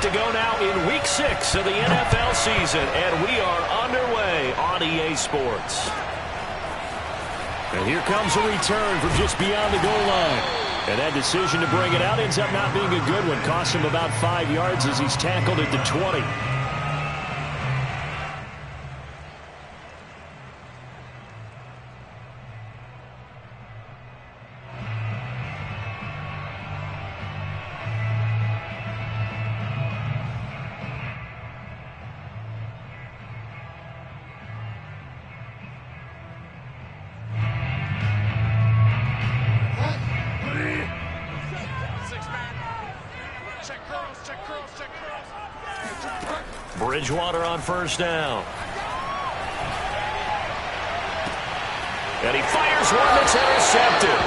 to go now in Week 6 of the NFL season, and we are underway on EA Sports. And here comes a return from just beyond the goal line. And that decision to bring it out ends up not being a good one. Cost him about 5 yards as he's tackled at the 20. Bridgewater on first down. And he fires one that's intercepted.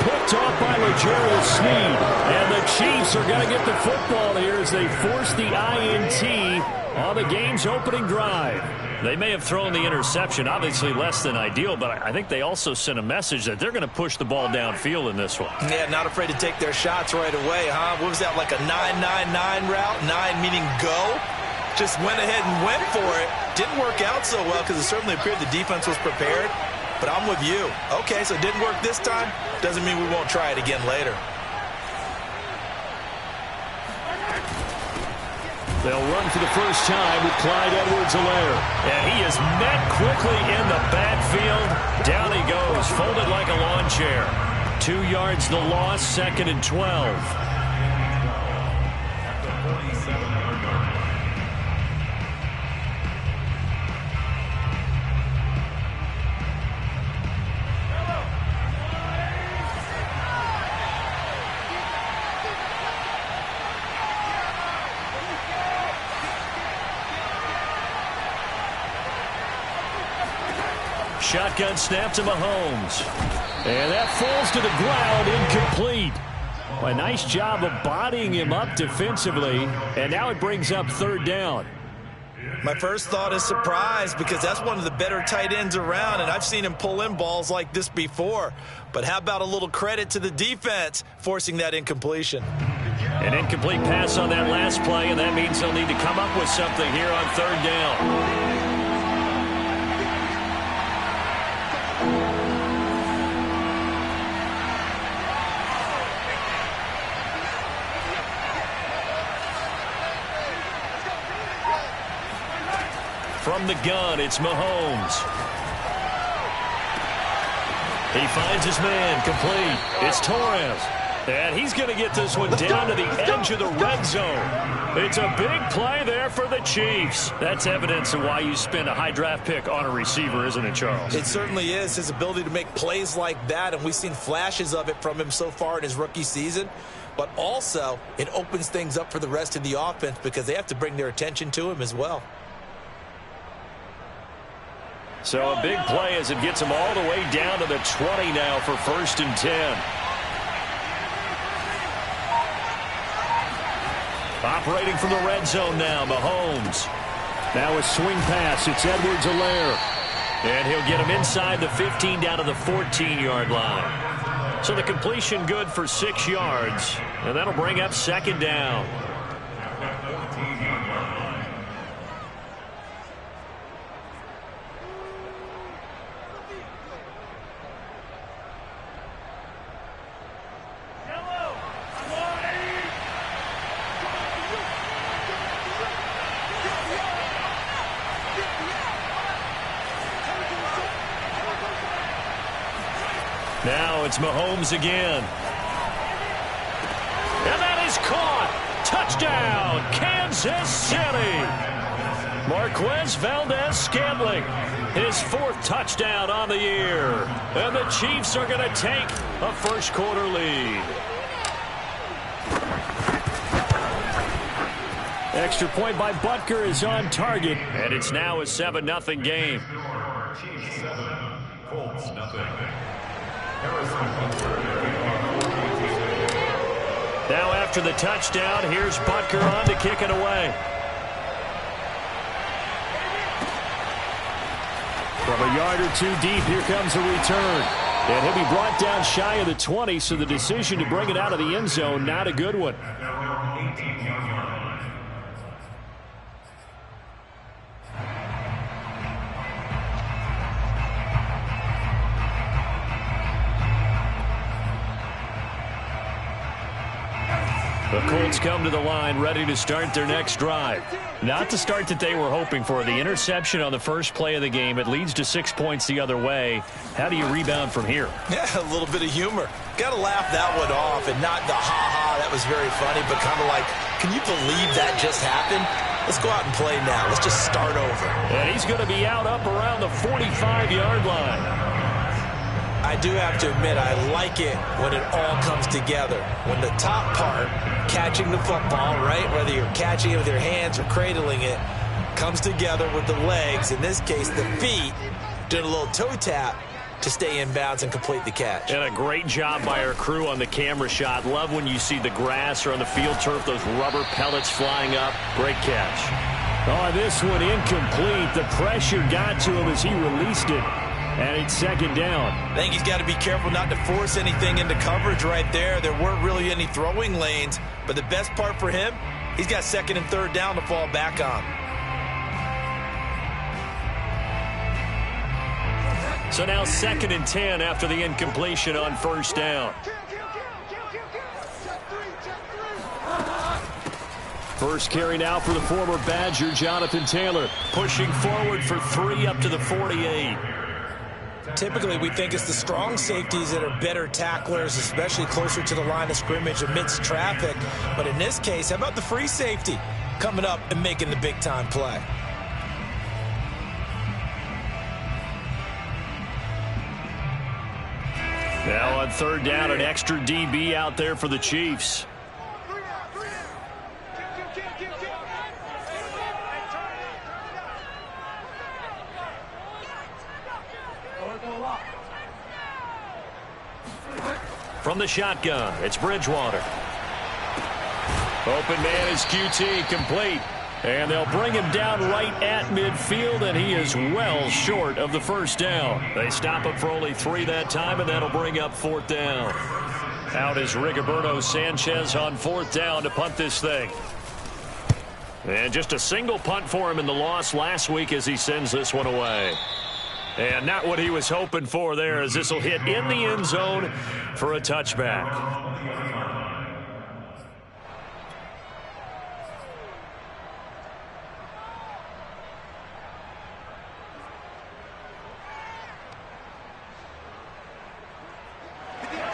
Picked off by L'Jarius Sneed. And the Chiefs are going to get the football here as they force the INT on the game's opening drive. They may have thrown the interception, obviously less than ideal, but I think they also sent a message that they're going to push the ball downfield in this one. Yeah, not afraid to take their shots right away, huh? What was that, like a 9-9-9 route? 9 meaning go? Just went ahead and went for it. Didn't work out so well because it certainly appeared the defense was prepared. But I'm with you. Okay, so it didn't work this time. Doesn't mean we won't try it again later. They'll run for the first time with Clyde Edwards-Helaire. And he is met quickly in the backfield. Down he goes, folded like a lawn chair. 2 yards the loss, 2nd and 12. Shotgun snap to Mahomes. And that falls to the ground, incomplete. A nice job of bodying him up defensively. And now it brings up 3rd down. My first thought is surprise because that's one of the better tight ends around, and I've seen him pull in balls like this before. But how about a little credit to the defense forcing that incompletion? An incomplete pass on that last play, and that means they'll need to come up with something here on 3rd down. From the gun, it's Mahomes. He finds his man, complete. It's Torres. And he's going to get this one down to the edge of the red zone. It's a big play there for the Chiefs. That's evidence of why you spend a high draft pick on a receiver, isn't it, Charles? It certainly is. His ability to make plays like that, and we've seen flashes of it from him so far in his rookie season. But also, it opens things up for the rest of the offense because they have to bring their attention to him as well. So a big play as it gets him all the way down to the 20 now for 1st and 10. Operating from the red zone now, Mahomes. Now a swing pass. It's Edwards-Helaire. And he'll get him inside the 15 down to the 14-yard line. So the completion good for 6 yards. And that'll bring up 2nd down. Now it's Mahomes again. And that is caught. Touchdown, Kansas City. Marquez Valdez-Scantling, his 4th touchdown on the year. And the Chiefs are going to take a first-quarter lead. Extra point by Butker is on target. And it's now a 7-0 game. Chiefs 7, Colts 0. Now after the touchdown, here's Butker on to kick it away. From a yard or two deep, here comes a return. And he'll be brought down shy of the 20, so the decision to bring it out of the end zone, not a good one. The Colts come to the line ready to start their next drive. Not the start that they were hoping for. The interception on the first play of the game. It leads to 6 points the other way. How do you rebound from here? Yeah, a little bit of humor. Got to laugh that one off and not the ha-ha. That was very funny, but kind of like, can you believe that just happened? Let's go out and play now. Let's just start over. And he's going to be out up around the 45-yard line. I do have to admit, I like it when it all comes together. When the top part, catching the football, right, whether you're catching it with your hands or cradling it, comes together with the legs, in this case the feet, doing a little toe tap to stay in bounds and complete the catch. And a great job by our crew on the camera shot. Love when you see the grass or on the field turf, those rubber pellets flying up. Great catch. Oh, this one incomplete. The pressure got to him as he released it. And it's second down. I think he's got to be careful not to force anything into coverage right there. There weren't really any throwing lanes. But the best part for him, he's got second and third down to fall back on. So now second and 10 after the incompletion on first down. First carry now for the former Badger, Jonathan Taylor. Pushing forward for 3 up to the 48. Typically, we think it's the strong safeties that are better tacklers, especially closer to the line of scrimmage amidst traffic. But in this case, how about the free safety coming up and making the big-time play? Now on third down, an extra DB out there for the Chiefs. From the shotgun, it's Bridgewater. Open man is QT, complete. And they'll bring him down right at midfield, and he is well short of the first down. They stop him for only 3 that time, and that'll bring up fourth down. Out is Rigoberto Sanchez on fourth down to punt this thing. And just a single punt for him in the loss last week as he sends this one away. And not what he was hoping for there, as this will hit in the end zone for a touchback.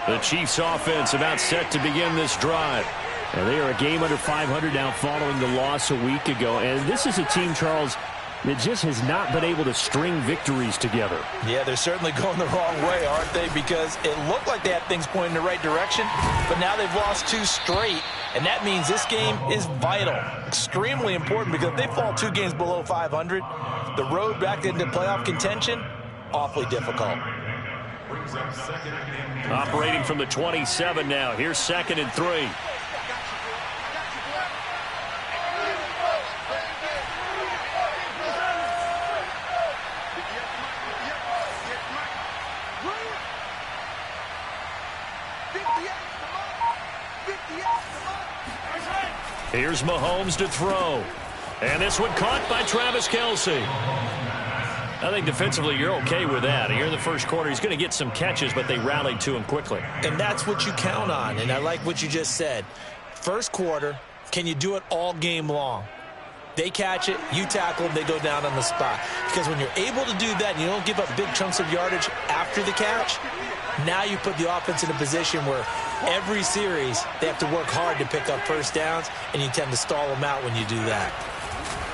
The Chiefs offense about set to begin this drive. And they are a game under 500 now following the loss a week ago. And this is a team, Charles, that just has not been able to string victories together. Yeah, they're certainly going the wrong way, aren't they? Because it looked like they had things pointing in the right direction, but now they've lost 2 straight, and that means this game is vital, extremely important, because if they fall 2 games below 500, the road back into playoff contention, awfully difficult. Operating from the 27 now. Here's second and 3. Here's Mahomes to throw. And this one caught by Travis Kelce. I think defensively you're okay with that. Here in the first quarter, he's going to get some catches, but they rallied to him quickly. And that's what you count on, and I like what you just said. First quarter, can you do it all game long? They catch it, you tackle them, they go down on the spot. Because when you're able to do that and you don't give up big chunks of yardage after the catch, now you put the offense in a position where every series they have to work hard to pick up first downs, and you tend to stall them out when you do that.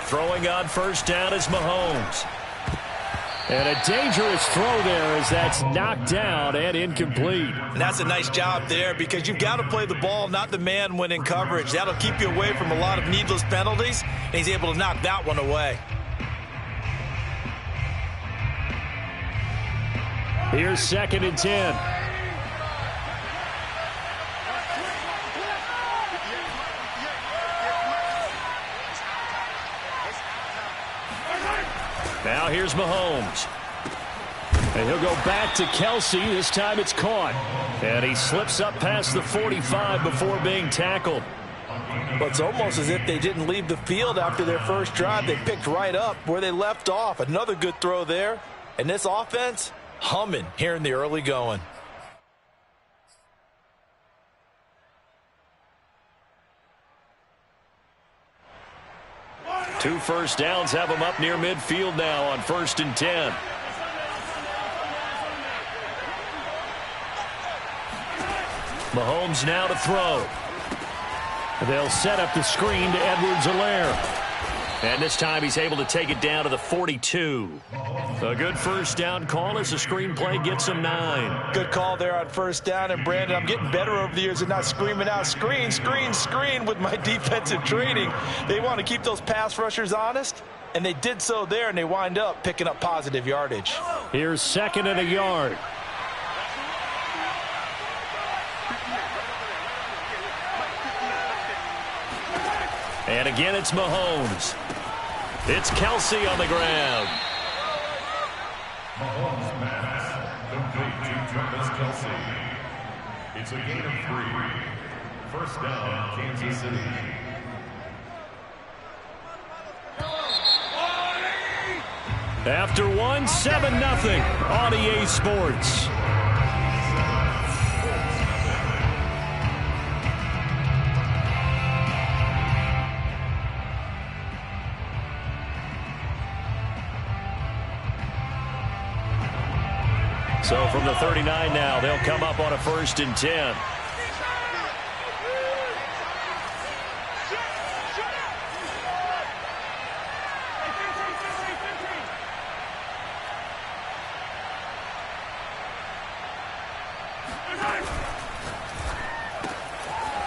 Throwing on first down is Mahomes. And a dangerous throw there as that's knocked down and incomplete. And that's a nice job there, because you've got to play the ball, not the man when in coverage. That'll keep you away from a lot of needless penalties, and he's able to knock that one away. Here's second and 10. Now here's Mahomes. And he'll go back to Kelce. This time it's caught. And he slips up past the 45 before being tackled. But it's almost as if they didn't leave the field after their first drive. They picked right up where they left off. Another good throw there. And this offense, humming here in the early going. 2 first downs have them up near midfield now on 1st and 10. Mahomes now to throw. They'll set up the screen to Edwards-Helaire. And this time he's able to take it down to the 42. A good first down call as the screenplay gets him 9. Good call there on first down. And, Brandon, I'm getting better over the years at not screaming out, screen, screen, screen with my defensive training. They want to keep those pass rushers honest, and they did so there, and they wind up picking up positive yardage. Here's 2nd and a yard. And again, it's Mahomes. It's Kelsey on the ground. Mahomes pass complete to Travis Kelsey. It's a gain of 3. First down, Kansas City. After 1, 7-0 on EA Sports. So from the 39 now, they'll come up on a 1st and 10.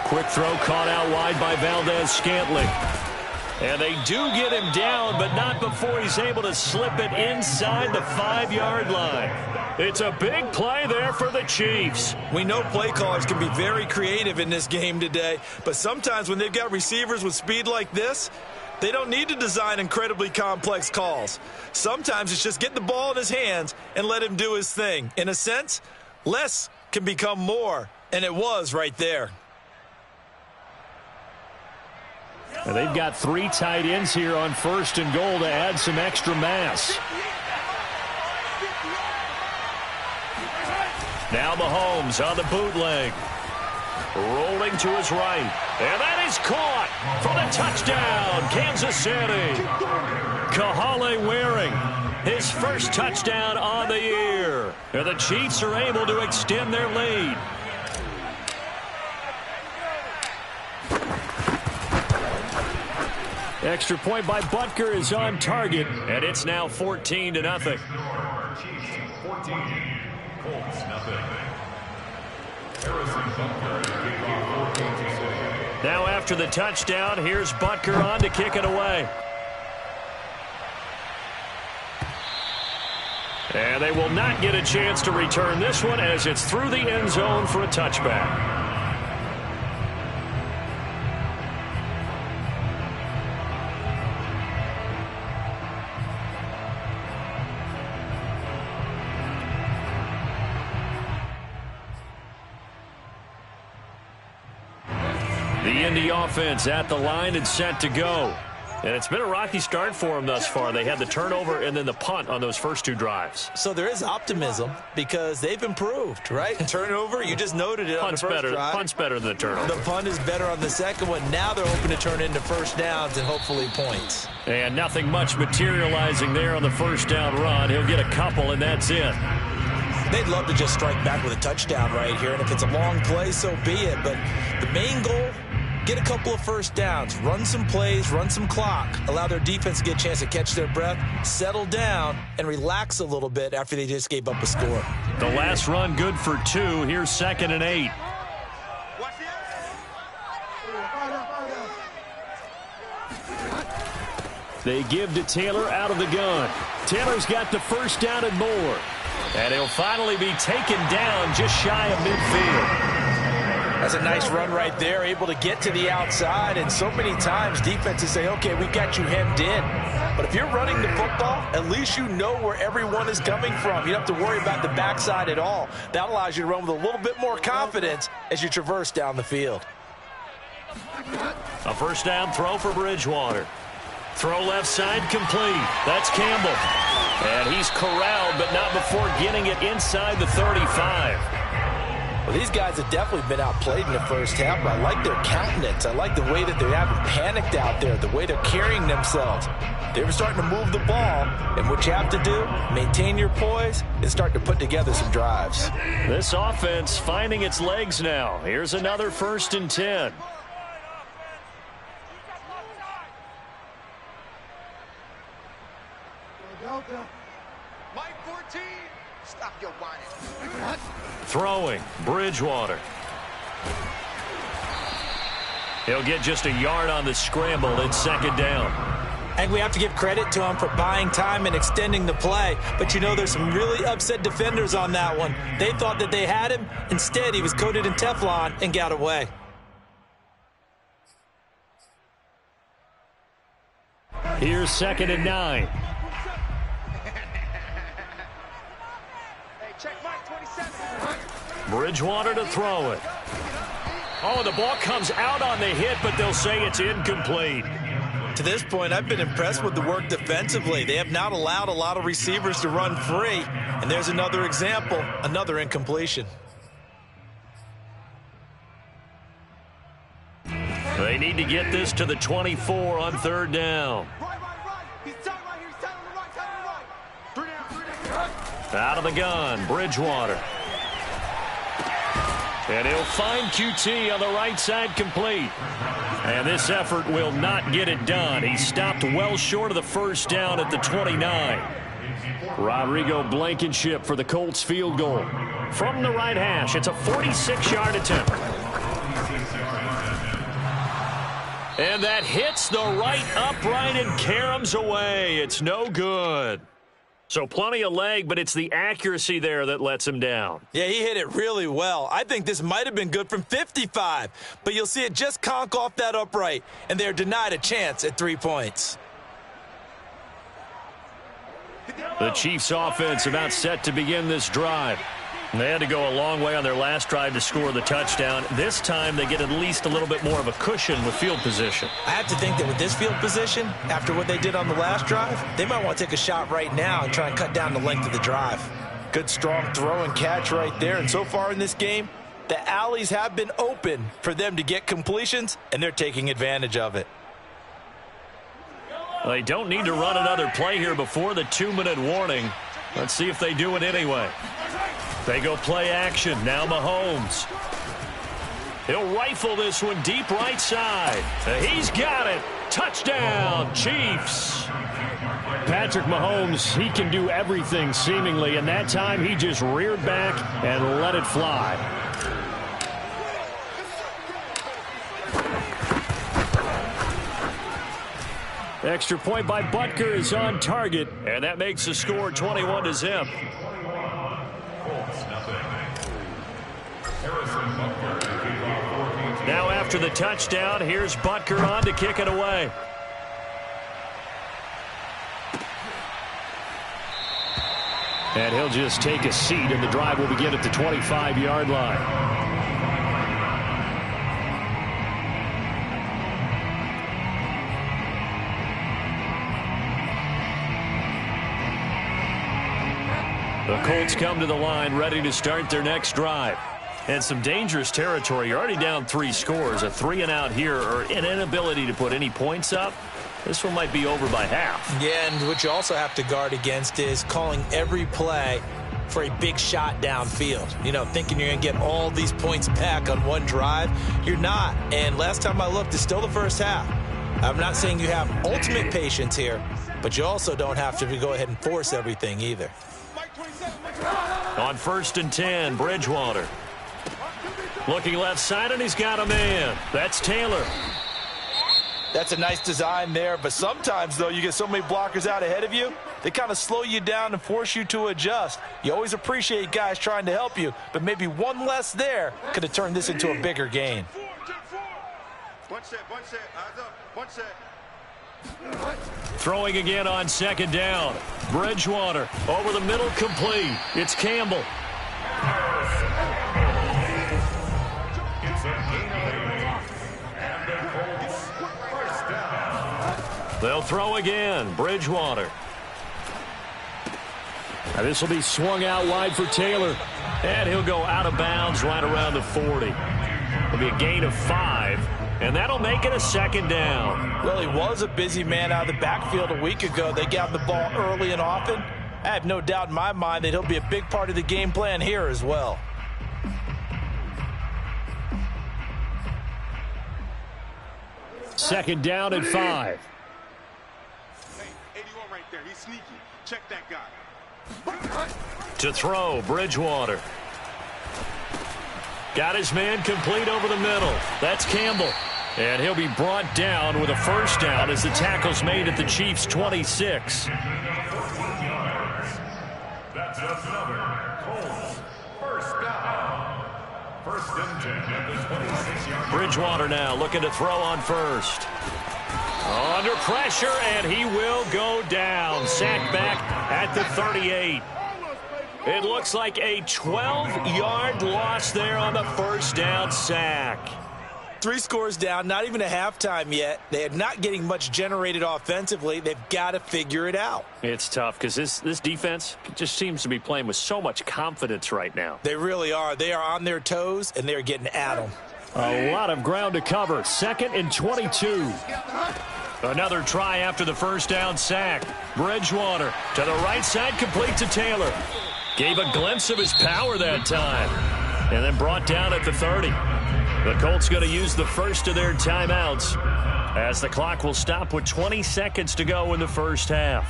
Quick throw caught out wide by Valdez-Scantling. And they do get him down, but not before he's able to slip it inside the 5-yard line. It's a big play there for the Chiefs. We know play callers can be very creative in this game today, but sometimes when they've got receivers with speed like this, they don't need to design incredibly complex calls. Sometimes it's just get the ball in his hands and let him do his thing. In a sense, less can become more, and it was right there. And they've got 3 tight ends here on 1st and goal to add some extra mass. Now Mahomes on the bootleg. Rolling to his right. And that is caught for the touchdown, Kansas City. Kahale Waring, his first touchdown on the year. And the Chiefs are able to extend their lead. Extra point by Butker is on target, and it's now 14-0. Chiefs 14, Colts nothing. Harrison Butker to kick off for Kansas City. Now after the touchdown, here's Butker on to kick it away. And they will not get a chance to return this one as it's through the end zone for a touchback. The Indy offense at the line and set to go. And it's been a rocky start for them thus far. They had the turnover and then the punt on those first 2 drives. So there is optimism because they've improved, right? Turnover, you just noted it on the first drive. Punt's better than the turnover. The punt is better on the second one. Now they're hoping to turn into first downs and hopefully points. And nothing much materializing there on the first down run. He'll get a couple, and that's it. They'd love to just strike back with a touchdown right here. And if it's a long play, so be it. But the main goal, get a couple of first downs, run some plays, run some clock, allow their defense to get a chance to catch their breath, settle down, and relax a little bit after they just gave up a score. The last run good for 2. Here's 2nd and 8. They give to Taylor out of the gun. Taylor's got the first down and more. And he'll finally be taken down just shy of midfield. That's a nice run right there, able to get to the outside. And so many times defenses say, okay, we got you hemmed in. But if you're running the football, at least you know where everyone is coming from. You don't have to worry about the backside at all. That allows you to run with a little bit more confidence as you traverse down the field. A first down throw for Bridgewater. Throw left side complete. That's Campbell. And he's corralled, but not before getting it inside the 35. Well, these guys have definitely been outplayed in the first half, but I like their countenance. I like the way that they haven't panicked out there, the way they're carrying themselves. They're starting to move the ball, and what you have to do, maintain your poise and start to put together some drives. This offense finding its legs now. Here's another 1st and 10. Mike 14. Stop your whining. Throwing, Bridgewater. He'll get just a yard on the scramble. It's 2nd down. And we have to give credit to him for buying time and extending the play. But, you know, there's some really upset defenders on that one. They thought that they had him. Instead, he was coated in Teflon and got away. Here's 2nd and 9. Bridgewater to throw it. Oh, the ball comes out on the hit, but they'll say it's incomplete. To this point, I've been impressed with the work defensively. They have not allowed a lot of receivers to run free. And there's another example, another incompletion. They need to get this to the 24 on 3rd down. Out of the gun, Bridgewater. And he'll find QT on the right side, complete. And this effort will not get it done. He stopped well short of the 1st down at the 29. Rodrigo Blankenship for the Colts field goal. From the right hash, it's a 46-yard attempt. And that hits the right upright and caroms away. It's no good. So plenty of leg, but it's the accuracy there that lets him down. Yeah, he hit it really well. I think this might have been good from 55, but you'll see it just conk off that upright, and they're denied a chance at 3 points. The Chiefs offense about set to begin this drive. They had to go a long way on their last drive to score the touchdown. This time they get at least a little bit more of a cushion with field position. I have to think that with this field position, after what they did on the last drive, they might want to take a shot right now and try and cut down the length of the drive. Good, strong throw and catch right there. And so far in this game, the alleys have been open for them to get completions, and they're taking advantage of it. They don't need to run another play here before the 2-minute warning. Let's see if they do it anyway. They go play action. Now Mahomes. He'll rifle this one deep right side. He's got it. Touchdown, Chiefs. Patrick Mahomes, he can do everything seemingly, and that time he just reared back and let it fly. Extra point by Butker is on target, and that makes the score 21-0. Now after the touchdown, here's Butker on to kick it away. And he'll just take a seat, and the drive will begin at the 25-yard line. The Colts come to the line ready to start their next drive. And some dangerous territory. You're already down 3 scores. A 3-and-out here or an inability to put any points up. This one might be over by half. Yeah, and what you also have to guard against is calling every play for a big shot downfield. You know, thinking you're going to get all these points back on one drive. You're not. And last time I looked, it's still the first half. I'm not saying you have ultimate patience here, but you also don't have to go ahead and force everything either. On 1st and 10, Bridgewater. Looking left side, and he's got a man. That's Taylor. That's a nice design there, but sometimes, though, you get so many blockers out ahead of you, they kind of slow you down and force you to adjust. You always appreciate guys trying to help you, but maybe one less there could have turned this into a bigger gain. One set, eyes up, one set. Throwing again on 2nd down. Bridgewater over the middle, complete. It's Campbell. It's a gain of 8. And the Colts first down. They'll throw again. Bridgewater. Now this will be swung out wide for Taylor. And he'll go out of bounds right around the 40. It'll be a gain of 5, and that'll make it a second down. Well, he was a busy man out of the backfield a week ago. They got the ball early and often. I have no doubt in my mind that he'll be a big part of the game plan here as well. Second down and 5. Hey, 81 right there. He's sneaky. Check that guy. To throw, Bridgewater. Got his man complete over the middle. That's Campbell. And he'll be brought down with a first down as the tackle's made at the Chiefs' 26. That's another Colts first down. First and 10 at the 26-yard. Bridgewater now looking to throw on first. Under pressure, and he will go down. Sacked back at the 38. It looks like a 12-yard loss there on the first down sack. 3 scores down, not even a halftime yet. They are not getting much generated offensively. They've got to figure it out. It's tough because this defense just seems to be playing with so much confidence right now. They really are. They are on their toes, and they're getting at them. A lot of ground to cover. Second and 22. Another try after the first down sack. Bridgewater to the right side, complete to Taylor. Gave a glimpse of his power that time. And then brought down at the 30. The Colts going to use the first of their timeouts as the clock will stop with 20 seconds to go in the first half.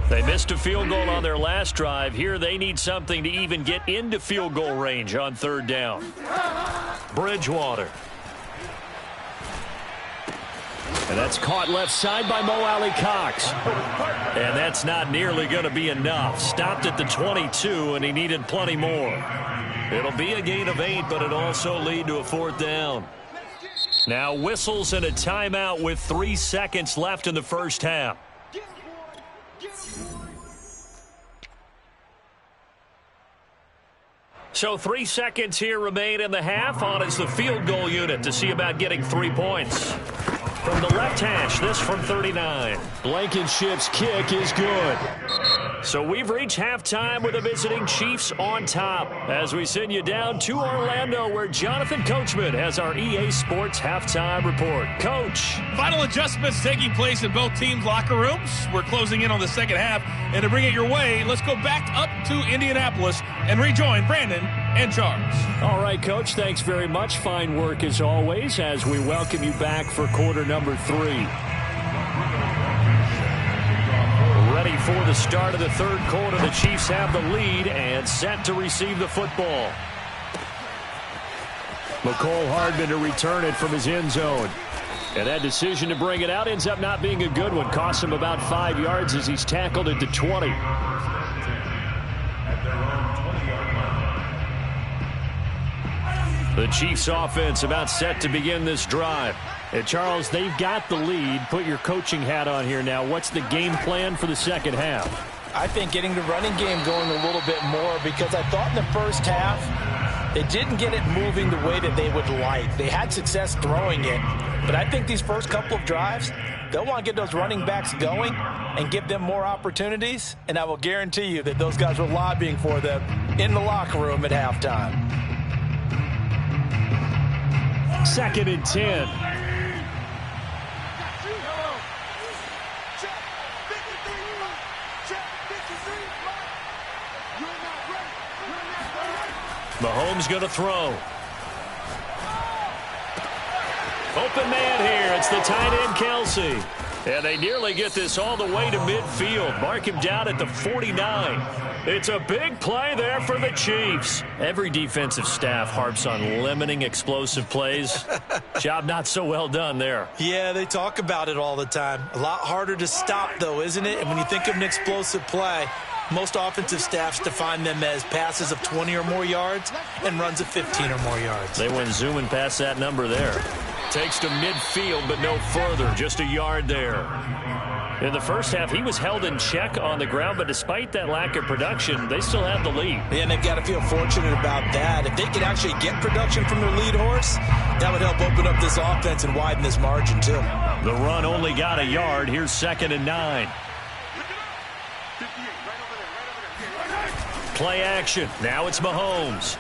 They missed a field goal on their last drive. Here they need something to even get into field goal range on third down. Bridgewater. And that's caught left side by MoeII Cox. And that's not nearly going to be enough. Stopped at the 22, and he needed plenty more. It'll be a gain of 8, but it'll also lead to a fourth down. Now whistles and a timeout with 3 seconds left in the first half. So 3 seconds here remain in the half. On is the field goal unit to see about getting 3 points. From the left hash, this from 39. Blankenship's kick is good. So we've reached halftime with the visiting Chiefs on top as we send you down to Orlando where Jonathan Coachman has our EA Sports halftime report. Coach. Final adjustments taking place in both teams' locker rooms. We're closing in on the second half. And to bring it your way, let's go back up to Indianapolis and rejoin Brandon and Charles. All right, Coach, thanks very much. Fine work as always as we welcome you back for quarter number 3. Ready for the start of the third quarter. The Chiefs have the lead and set to receive the football. McCole Hardman to return it from his end zone. And that decision to bring it out ends up not being a good one. Costs him about 5 yards as he's tackled at the 20. The Chiefs offense about set to begin this drive. And Charles, they've got the lead. Put your coaching hat on here now. What's the game plan for the second half? I think getting the running game going a little bit more because I thought in the first half they didn't get it moving the way that they would like. They had success throwing it, but I think these first couple of drives, they'll want to get those running backs going and give them more opportunities, and I will guarantee you that those guys were lobbying for them in the locker room at halftime. Second and 10. Mahomes going to throw. Open man here. It's the tight end, Kelsey. And they nearly get this all the way to midfield. Mark him down at the 49. It's a big play there for the Chiefs. Every defensive staff harps on limiting explosive plays. Job not so well done there. Yeah, they talk about it all the time. A lot harder to stop, though, isn't it? And when you think of an explosive play, most offensive staffs define them as passes of 20 or more yards and runs of 15 or more yards. They went zooming past that number there. Takes to midfield, but no further. Just a yard there. In the first half, he was held in check on the ground, but despite that lack of production, they still have the lead. Yeah, and they've got to feel fortunate about that. If they could actually get production from their lead horse, that would help open up this offense and widen this margin, too. The run only got a yard. Here's 2nd and 9. Play action. Now it's Mahomes.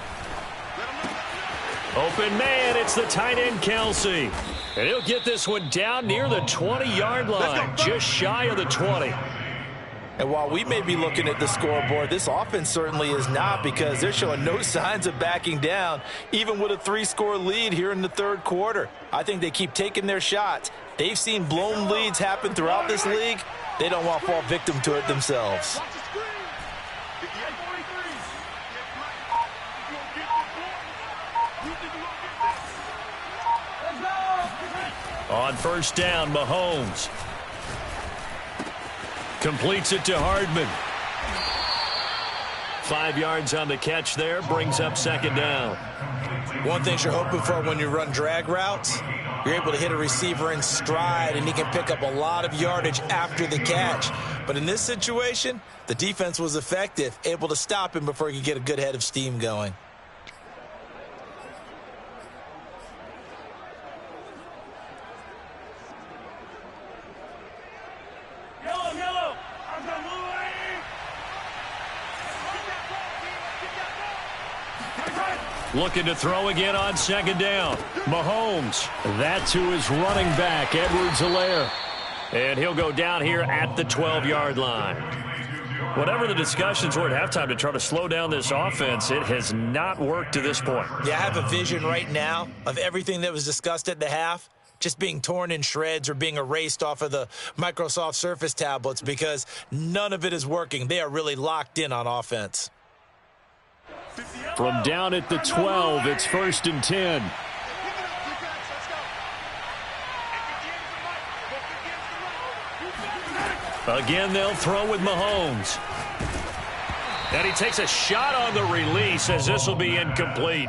Open man, it's the tight end, Kelsey. And he'll get this one down near the 20-yard line, just shy of the 20. And while we may be looking at the scoreboard, this offense certainly is not, because they're showing no signs of backing down, even with a 3-score lead here in the third quarter. I think they keep taking their shots. They've seen blown leads happen throughout this league. They don't want to fall victim to it themselves. On first down, Mahomes completes it to Hardman. 5 yards on the catch there, brings up second down. One thing you're hoping for when you run drag routes, you're able to hit a receiver in stride, and he can pick up a lot of yardage after the catch. But in this situation, the defense was effective, able to stop him before he could get a good head of steam going. Looking to throw again on second down. Mahomes. That's who is running back, Edwards-Helaire. And he'll go down here at the 12-yard line. Whatever the discussions were at halftime to try to slow down this offense, it has not worked to this point. Yeah, I have a vision right now of everything that was discussed at the half just being torn in shreds or being erased off of the Microsoft Surface tablets, because none of it is working. They are really locked in on offense. From down at the 12, it's 1st and 10. Again, they'll throw with Mahomes. And he takes a shot on the release, as this will be incomplete.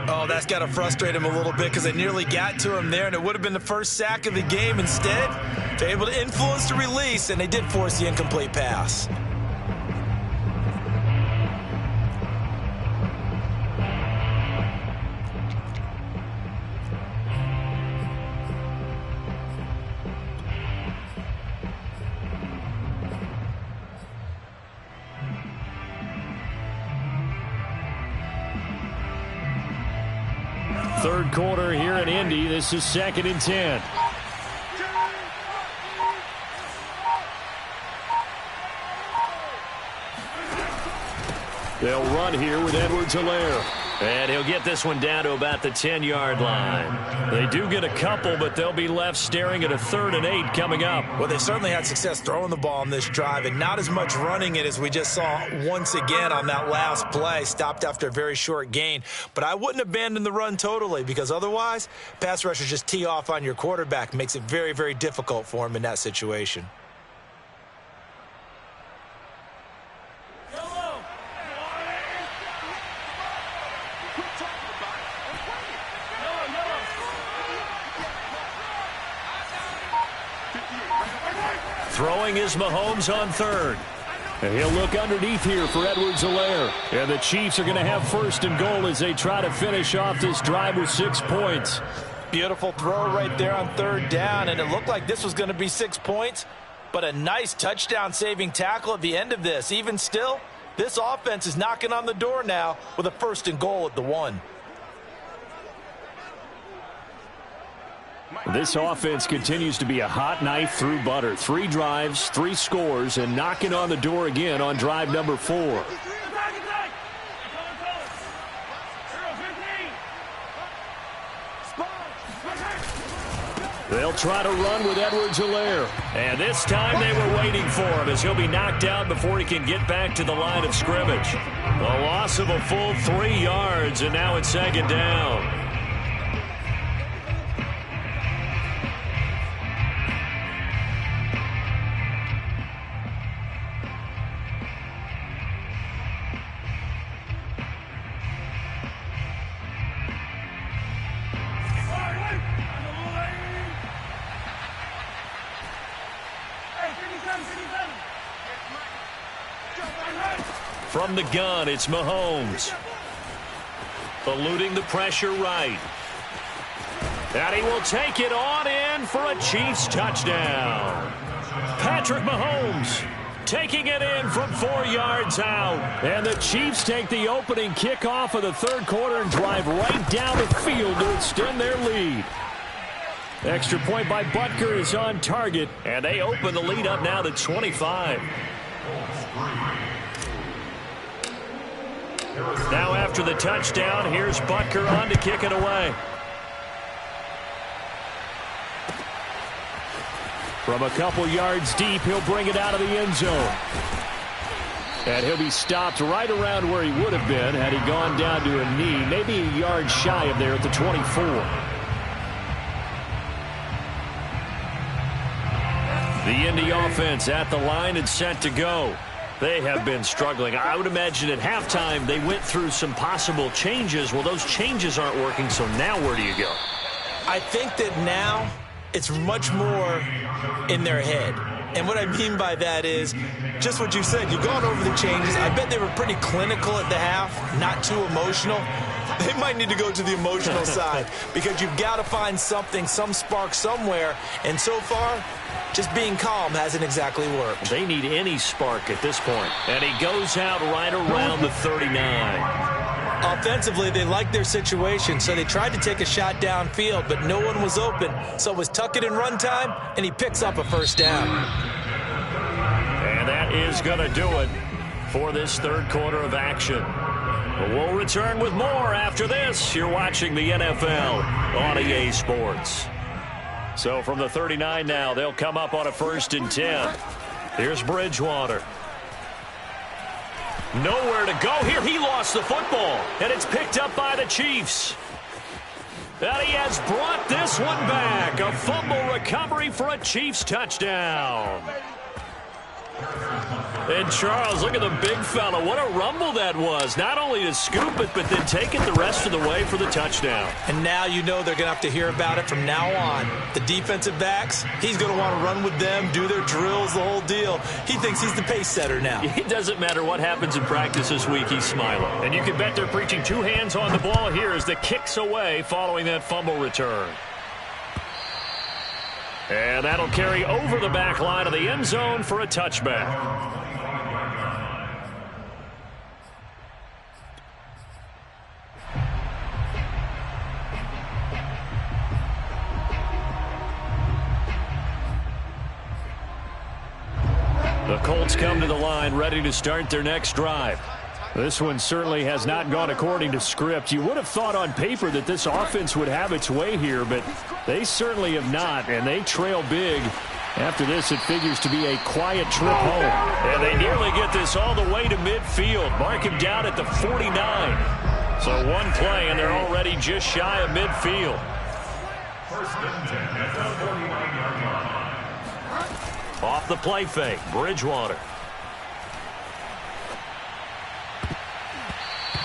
Oh, that's got to frustrate him a little bit, because they nearly got to him there, and it would have been the first sack of the game. Instead, they're able to influence the release, and they did force the incomplete pass. Third quarter here in Indy. This is 2nd and 10. They'll run here with Edwards-Helaire. And he'll get this one down to about the 10-yard line. They do get a couple, but they'll be left staring at a 3rd and 8 coming up. Well, they've certainly had success throwing the ball on this drive, and not as much running it as we just saw once again on that last play. Stopped after a very short gain. But I wouldn't abandon the run totally, because otherwise, pass rushers just tee off on your quarterback. Makes it very, very difficult for him in that situation. Throwing is Mahomes on 3rd. And he'll look underneath here for Edwards-Helaire. And the Chiefs are going to have 1st and goal as they try to finish off this drive with 6 points. Beautiful throw right there on 3rd down, and it looked like this was going to be 6 points, but a nice touchdown-saving tackle at the end of this. Even still, this offense is knocking on the door now with a 1st and goal at the 1. This offense continues to be a hot knife through butter. 3 drives, 3 scores, and knocking on the door again on drive number 4. They'll try to run with Edwards-Helaire. And this time they were waiting for him, as he'll be knocked out before he can get back to the line of scrimmage. A loss of a full 3 yards, and now it's 2nd down. From the gun, it's Mahomes. Eluding the pressure right. And he will take it on in for a Chiefs touchdown. Patrick Mahomes taking it in from 4 yards out. And the Chiefs take the opening kickoff of the third quarter and drive right down the field to extend their lead. Extra point by Butker is on target, and they open the lead up now to 25. Now after the touchdown, here's Butker on to kick it away. From a couple yards deep, he'll bring it out of the end zone. And he'll be stopped right around where he would have been had he gone down to a knee, maybe a yard shy of there at the 24. The Indy offense at the line and set to go. They have been struggling. I would imagine at halftime they went through some possible changes. Well, those changes aren't working, so now where do you go? I think that now it's much more in their head. And what I mean by that is just what you said. You've gone over the changes. I bet they were pretty clinical at the half, not too emotional. They might need to go to the emotional side because you've got to find something, some spark somewhere. And so far, just being calm hasn't exactly worked. They need any spark at this point. And he goes out right around the 39. Offensively, they liked their situation, so they tried to take a shot downfield, but no one was open. So it was tuck it and run time, and he picks up a first down. And that is going to do it for this third quarter of action. We'll return with more after this. You're watching the NFL on EA Sports. So from the 39 now, they'll come up on a 1st and 10. Here's Bridgewater. Nowhere to go here. He lost the football, and it's picked up by the Chiefs. And he has brought this one back. A fumble recovery for a Chiefs touchdown. And Charles, look at the big fella. What a rumble that was. Not only to scoop it, but then take it the rest of the way for the touchdown. And now you know they're going to have to hear about it from now on. The defensive backs, he's going to want to run with them, do their drills, the whole deal. He thinks he's the pace setter now. It doesn't matter what happens in practice this week, he's smiling. And you can bet they're preaching 2 hands on the ball here as the kick's away following that fumble return. And that'll carry over the back line of the end zone for a touchback. The Colts come to the line ready to start their next drive. This one certainly has not gone according to script. You would have thought on paper that this offense would have its way here, but they certainly have not, and they trail big. After this, it figures to be a quiet trip home. And they nearly get this all the way to midfield. Mark him down at the 49. So one play, and they're already just shy of midfield. 1st and 10 at the 49-yard line. Off the play fake, Bridgewater.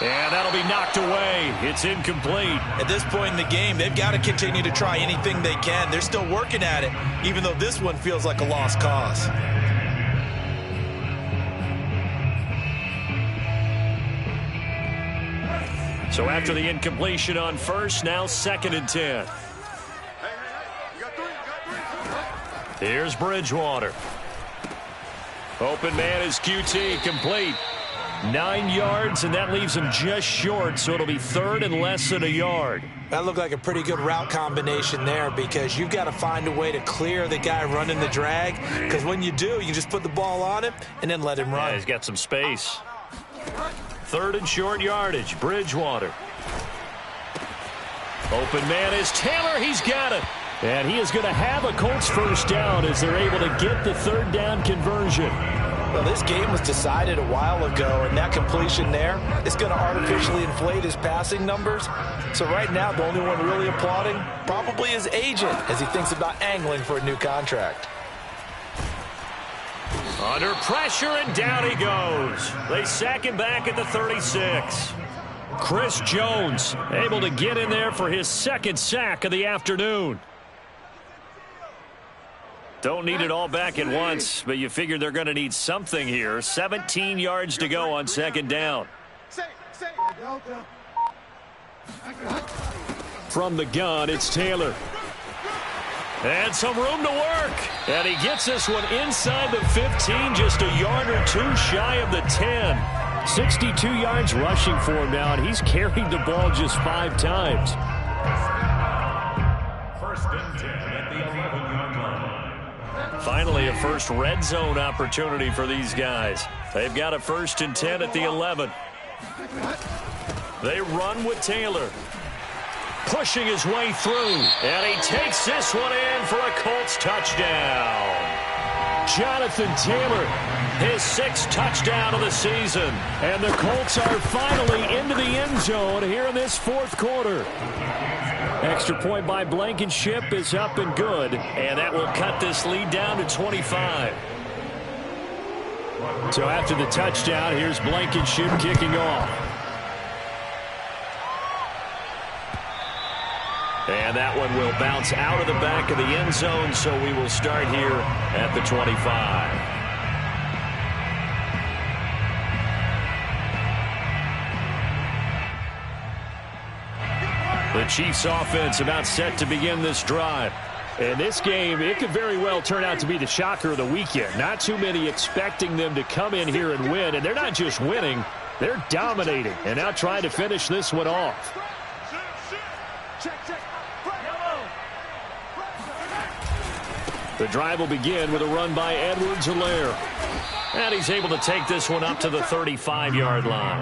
And that'll be knocked away. It's incomplete. At this point in the game, they've got to continue to try anything they can. They're still working at it, even though this one feels like a lost cause. So after the incompletion on first, now 2nd and 10. Here's Bridgewater. Open man is QT, complete. 9 yards, and that leaves him just short, so it'll be 3rd and less than a yard. That looked like a pretty good route combination there because you've got to find a way to clear the guy running the drag, because when you do, you just put the ball on him and then let him run. Yeah, he's got some space. 3rd and short yardage, Bridgewater. Open man is Taylor. He's got it. And he is going to have a Colts first down as they're able to get the 3rd down conversion. Well, this game was decided a while ago, and that completion there is going to artificially inflate his passing numbers. So right now, the only one really applauding probably his agent as he thinks about angling for a new contract. Under pressure, and down he goes. They sack him back at the 36. Chris Jones able to get in there for his 2nd sack of the afternoon. Don't need it all back at once, but you figure they're going to need something here. 17 yards to go on 2nd down. From the gun, it's Taylor. And some room to work. And he gets this one inside the 15, just a yard or two shy of the 10. 62 yards rushing for him now, and he's carried the ball just 5 times. First and 10 at the 11-yard line. Finally, a first red zone opportunity for these guys. They've got a first and 10 at the 11. They run with Taylor. Pushing his way through, and he takes this one in for a Colts touchdown. Jonathan Taylor, his 6th touchdown of the season. And the Colts are finally into the end zone here in this 4th quarter. Extra point by Blankenship is up and good, and that will cut this lead down to 25. So after the touchdown, here's Blankenship kicking off. And that one will bounce out of the back of the end zone, so we will start here at the 25. The Chiefs offense about set to begin this drive. In this game, it could very well turn out to be the shocker of the weekend. Not too many expecting them to come in here and win, and they're not just winning, they're dominating, and now trying to finish this one off. The drive will begin with a run by Edwards-Helaire. And he's able to take this one up to the 35-yard line.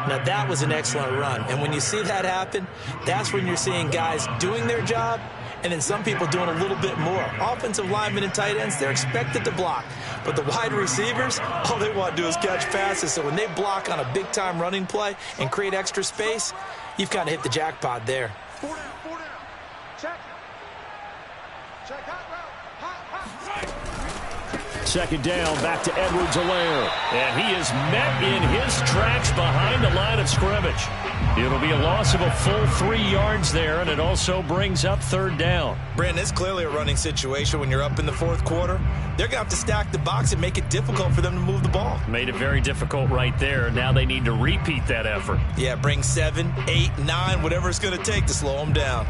Now, that was an excellent run. And when you see that happen, that's when you're seeing guys doing their job and then some people doing a little bit more. Offensive linemen and tight ends, they're expected to block. But the wide receivers, all they want to do is catch passes. So when they block on a big-time running play and create extra space, you've kind of hit the jackpot there. 4 down. Check. Check hot route. Second down, back to Edwards-Helaire. And he is met in his tracks behind the line of scrimmage. It'll be a loss of a full 3 yards there, and it also brings up 3rd down. Brandon, it's clearly a running situation when you're up in the 4th quarter. They're going to have to stack the box and make it difficult for them to move the ball. Made it very difficult right there. Now they need to repeat that effort. Yeah, bring 7, 8, 9, whatever it's going to take to slow them down.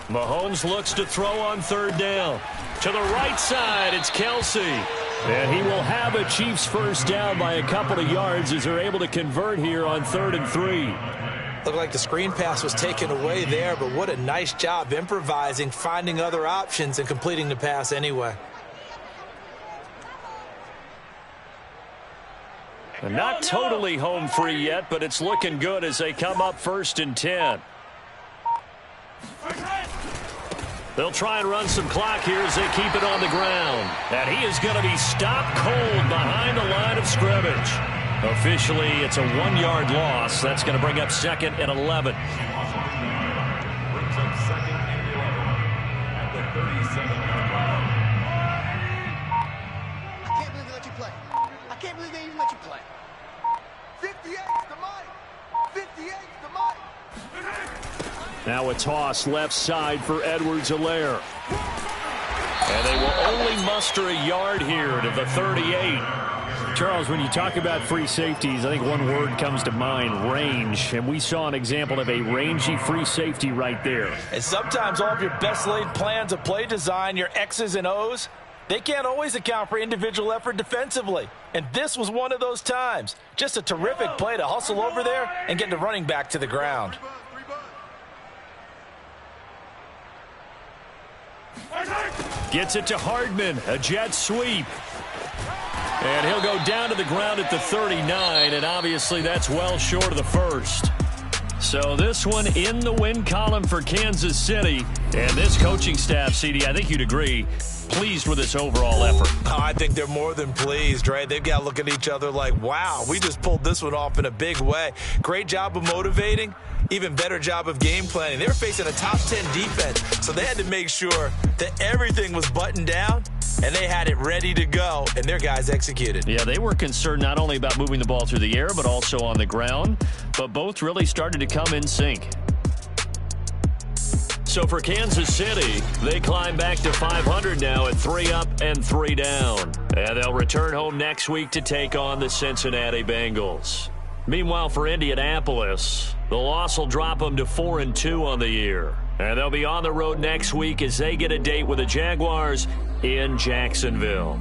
Mahomes looks to throw on 3rd down. To the right side, it's Kelsey. And he will have a Chiefs first down by a couple of yards as they're able to convert here on 3rd and 3. Looked like the screen pass was taken away there, but what a nice job improvising, finding other options, and completing the pass anyway. And not totally home free yet, but it's looking good as they come up 1st and 10. They'll try and run some clock here as they keep it on the ground. And he is going to be stopped cold behind the line of scrimmage. Officially, it's a 1-yard loss. That's going to bring up 2nd and 11. Brings up 2nd and 11 at the 37-yard line. I can't believe they let you play. I can't believe they even let you play. 58's the mic. 58's the mic. Now a toss left side for Edwards-Helaire. And they will only muster a yard here to the 38. Charles, when you talk about free safeties, I think one word comes to mind, range. And we saw an example of a rangy free safety right there. And sometimes all of your best laid plans of play design, your X's and O's, they can't always account for individual effort defensively. And this was one of those times. Just a terrific play to hustle over there and get the running back to the ground. Gets it to Hardman, a jet sweep. And he'll go down to the ground at the 39, and obviously that's well short of the first. So this one in the win column for Kansas City. And this coaching staff, CD, I think you'd agree, pleased with this overall effort. Oh, I think they're more than pleased, right? They've got to look at each other like, wow, we just pulled this one off in a big way. Great job of motivating. Even better job of game planning. They were facing a top 10 defense, so they had to make sure that everything was buttoned down, and they had it ready to go, and their guys executed. Yeah, they were concerned not only about moving the ball through the air, but also on the ground, but both really started to come in sync. So for Kansas City, they climb back to 500 now at 3 up and 3 down. And they'll return home next week to take on the Cincinnati Bengals. Meanwhile, for Indianapolis, the loss will drop them to 4-2 on the year. And they'll be on the road next week as they get a date with the Jaguars in Jacksonville.